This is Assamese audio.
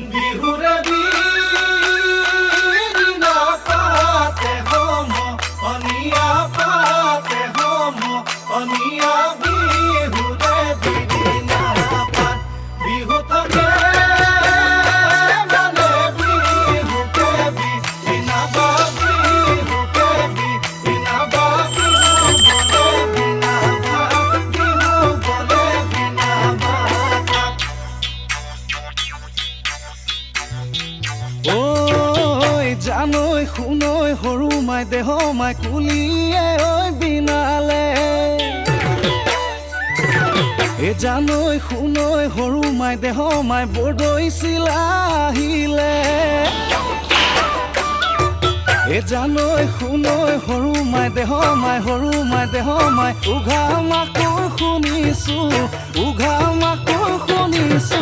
বিহুৰে বিনা পাতে হম অনিয়া পাতে হম অনিয়া বিহুৰে বিনা পাত বিহু থাকে মানে বিহুকে বিনা বা বিহুকে বিনা বা বিহু বলে বিনা বা বিহু বলে বিনা বা ঐ জানৈ শুনৈ সৰু মাই দেহ মাই কুলিয়ে ঐ বিনালে জানৈ শুনৈ সৰু মাই দেহ মাই বৰদৈ চিলা আহিলে জানৈ শুনৈ সৰু মাই দেহ মাই সৰু মাই দেহ মাই উঘা মাকৰ শুনিছো উঘা মাকৰ শুনিছো